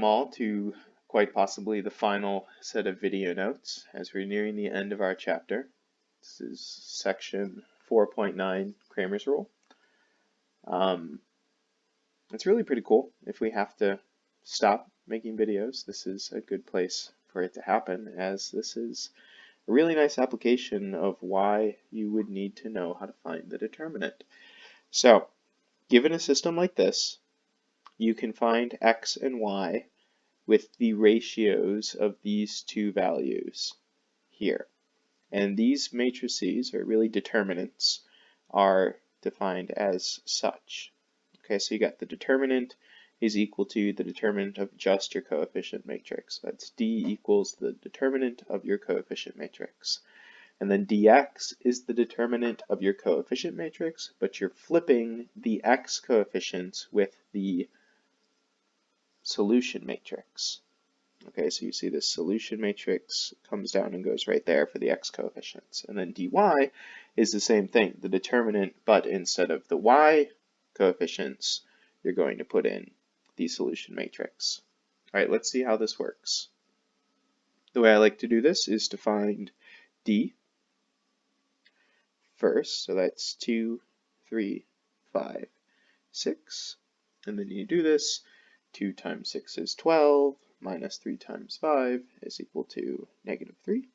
all to quite possibly the final set of video notes as we're nearing the end of our chapter. This is section 4.9, Cramer's Rule. It's really pretty cool. If we have to stop making videos, this is a good place for it to happen, as this is a really nice application of why you would need to know how to find the determinant. So, given a system like this, you can find x and y with the ratios of these two values here. And these matrices, or really determinants, are defined as such. Okay, so you got the determinant is equal to the determinant of just your coefficient matrix. That's D equals the determinant of your coefficient matrix. And then dx is the determinant of your coefficient matrix, but you're flipping the x coefficients with the solution matrix. Okay, so you see this solution matrix comes down and goes right there for the x coefficients. And then dy is the same thing, the determinant, but instead of the y coefficients, you're going to put in the solution matrix. All right, let's see how this works. The way I like to do this is to find d first, so that's 2, 3, 5, 6. And then you do this, 2 times 6 is 12, minus 3 times 5 is equal to -3.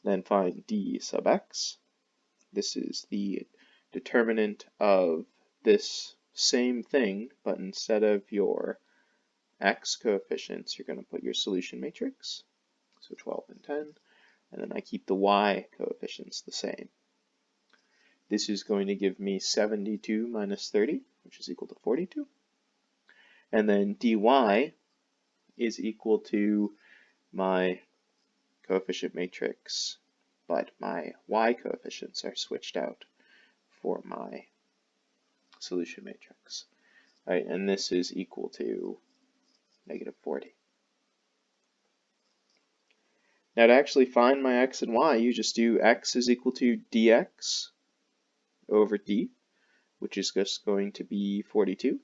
Then find d sub x. This is the determinant of this same thing, but instead of your x coefficients, you're going to put your solution matrix, so 12 and 10, and then I keep the y coefficients the same. This is going to give me 72 minus 30, which is equal to 42. And then dy is equal to my coefficient matrix, but my y coefficients are switched out for my solution matrix. All right, and this is equal to -40. Now to actually find my x and y, you just do x is equal to dx over d, which is just going to be 42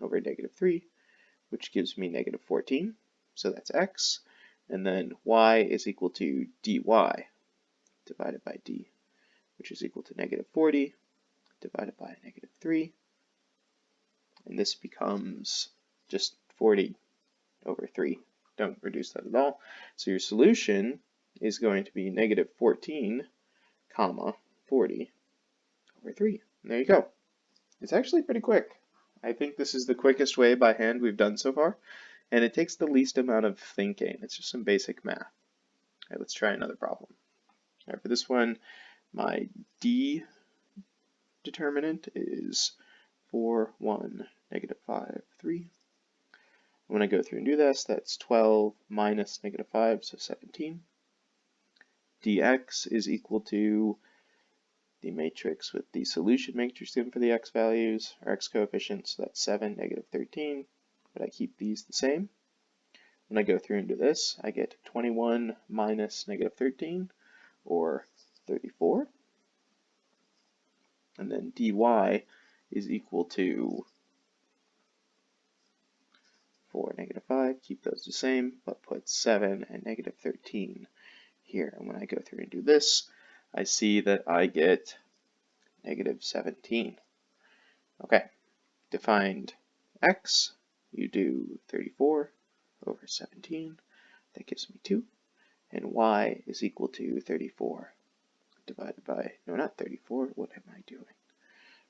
over -3, which gives me -14, so that's x. And then y is equal to dy divided by d, which is equal to -40 divided by -3. And this becomes just 40 over 3. Don't reduce that at all. So your solution is going to be -14, comma, 40 over 3. And there you go. It's actually pretty quick. I think this is the quickest way by hand we've done so far, and it takes the least amount of thinking. It's just some basic math. All right, let's try another problem. All right, for this one, my d determinant is 4, 1, -5, 3. When I go through and do this, that's 12 minus -5, so 17. dx is equal to the matrix with the solution matrix given for the x values, or x coefficients, so that's 7, -13, but I keep these the same. When I go through and do this, I get 21 minus -13, or 34. And then dy is equal to 4, -5, keep those the same, but put 7 and -13 here. And when I go through and do this, I see that I get -17. Okay, to find x, you do 34 over 17, that gives me 2, and y is equal to 34 divided by, no, not 34, what am I doing?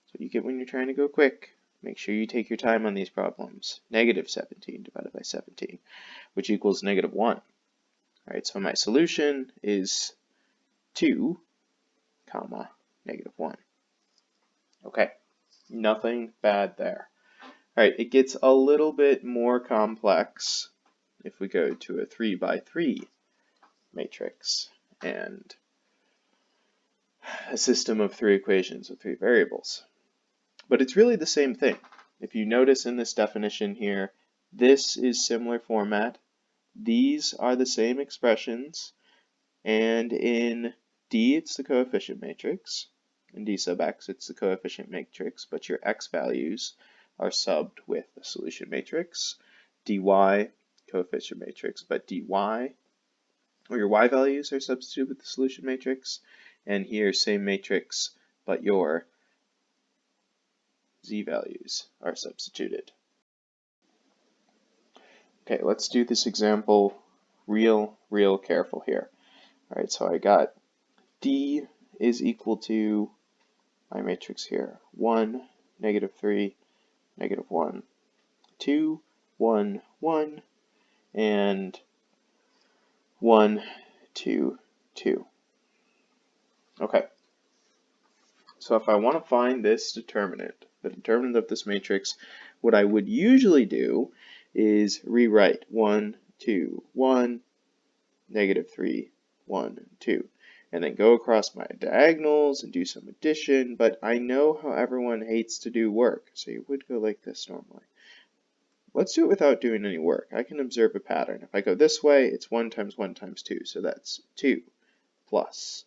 So you get when you're trying to go quick. Make sure you take your time on these problems. -17 divided by 17, which equals -1. All right, so my solution is 2, comma, -1. Okay, nothing bad there. All right, it gets a little bit more complex if we go to a 3 by 3 matrix and a system of 3 equations with 3 variables. But it's really the same thing. If you notice in this definition here, this is similar format. These are the same expressions, and in D it's the coefficient matrix. In D sub x it's the coefficient matrix, but your x values are subbed with the solution matrix. dy, coefficient matrix, but dy, or your y values are substituted with the solution matrix, and here same matrix, but your z values are substituted. Okay, let's do this example real careful here. All right, so I got D is equal to my matrix here, 1, -3, -1, 2, 1, 1, and 1, 2, 2. Okay, so if I want to find this determinant, the determinant of this matrix, what I would usually do is rewrite 1, 2, 1, -3, 1, 2, and then go across my diagonals and do some addition, but I know how everyone hates to do work, so you would go like this normally. Let's do it without doing any work. I can observe a pattern. If I go this way, it's 1 times 1 times 2, so that's 2 plus.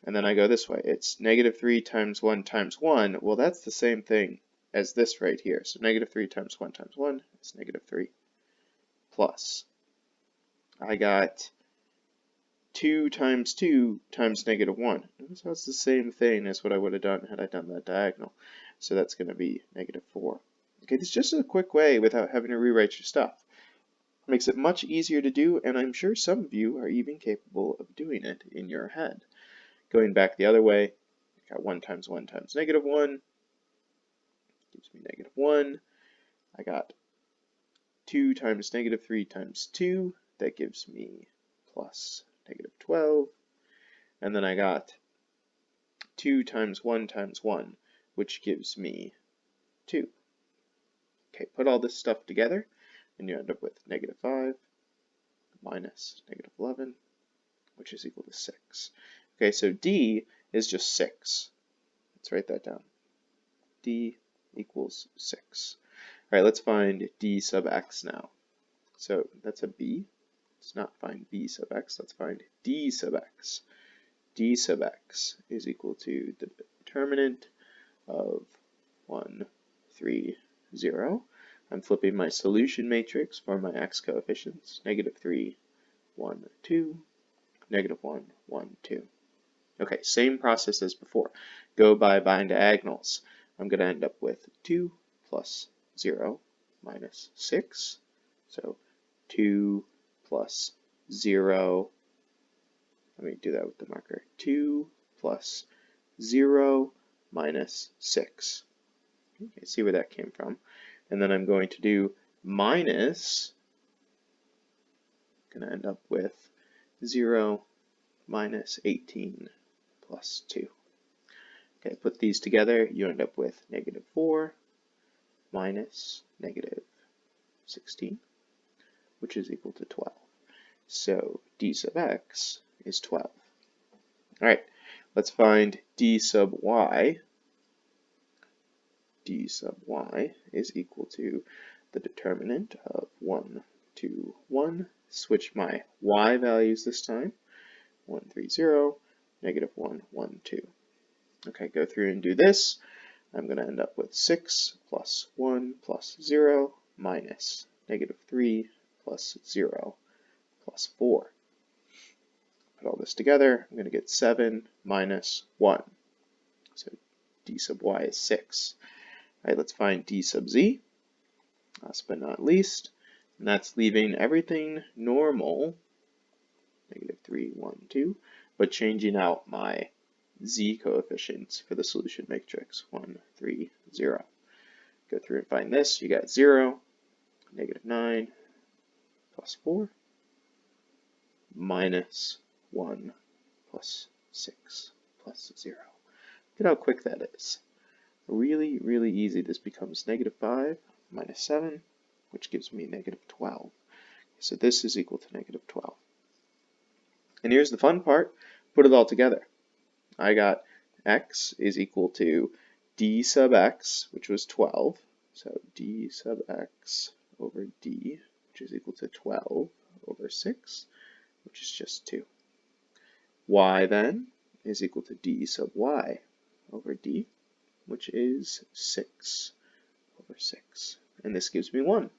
And then I go this way, it's -3 times 1 times 1. Well, that's the same thing as this right here. So -3 times 1 times 1 is -3 plus. I got 2 times 2 times -1. Notice how it's the same thing as what I would have done had I done that diagonal. So that's going to be -4. Okay, this is just a quick way without having to rewrite your stuff. It makes it much easier to do, and I'm sure some of you are even capable of doing it in your head. Going back the other way, I got 1 times 1 times -1 gives me -1. I got 2 times -3 times 2, that gives me plus -12. And then I got 2 times 1 times 1, which gives me 2. Okay, put all this stuff together, and you end up with -5 minus -11, which is equal to 6. Okay, so D is just 6. Let's write that down. D equals 6. All right, let's find D sub x now. So that's a B. Let's not find B sub x, let's find D sub x. D sub x is equal to the determinant of 1, 3, 0. I'm flipping my solution matrix for my x coefficients, -3, 1, 2, -1, 1, 2. Okay, same process as before. Go by diagonals. I'm going to end up with 2 plus 0 minus 6. So 2 plus 0, let me do that with the marker, 2 plus 0 minus 6. Okay, see where that came from. And then I'm going to do minus, going to end up with 0 minus 18 plus 2. Okay, put these together, you end up with -4 minus -16, which is equal to 12. So D sub x is 12. All right, let's find D sub y. D sub y is equal to the determinant of 1, 2, 1. Switch my y values this time. 1, 3, 0, -1, 1, 2. Okay, go through and do this. I'm going to end up with 6 plus 1 plus 0 minus -3 plus 0 plus 4. Put all this together, I'm going to get 7 minus 1. So D sub y is 6. All right, let's find D sub z, last but not least, and that's leaving everything normal, -3, 1, 2, but changing out my z coefficients for the solution matrix, 1, 3, 0. Go through and find this. You got 0, -9, plus 4, minus 1, plus 6, plus 0. Look at how quick that is. Really easy. This becomes -5 minus 7, which gives me -12. So this is equal to -12. And here's the fun part. Put it all together. I got x is equal to D sub x, which was 12. So D sub x over D, which is equal to 12 over 6, which is just 2. Y then is equal to D sub y over D, which is 6 over 6. And this gives me 1.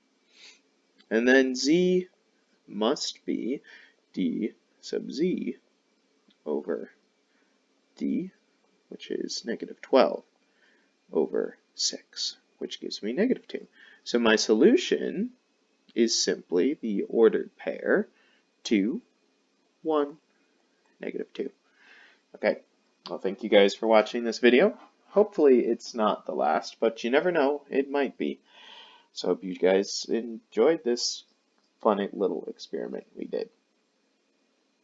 And then z must be d sub z over d, which is negative 12, over 6, which gives me negative 2. So my solution is simply the ordered pair 2, 1, negative 2. Okay, well, thank you guys for watching this video. Hopefully it's not the last, but you never know, it might be. So I hope you guys enjoyed this funny little experiment we did.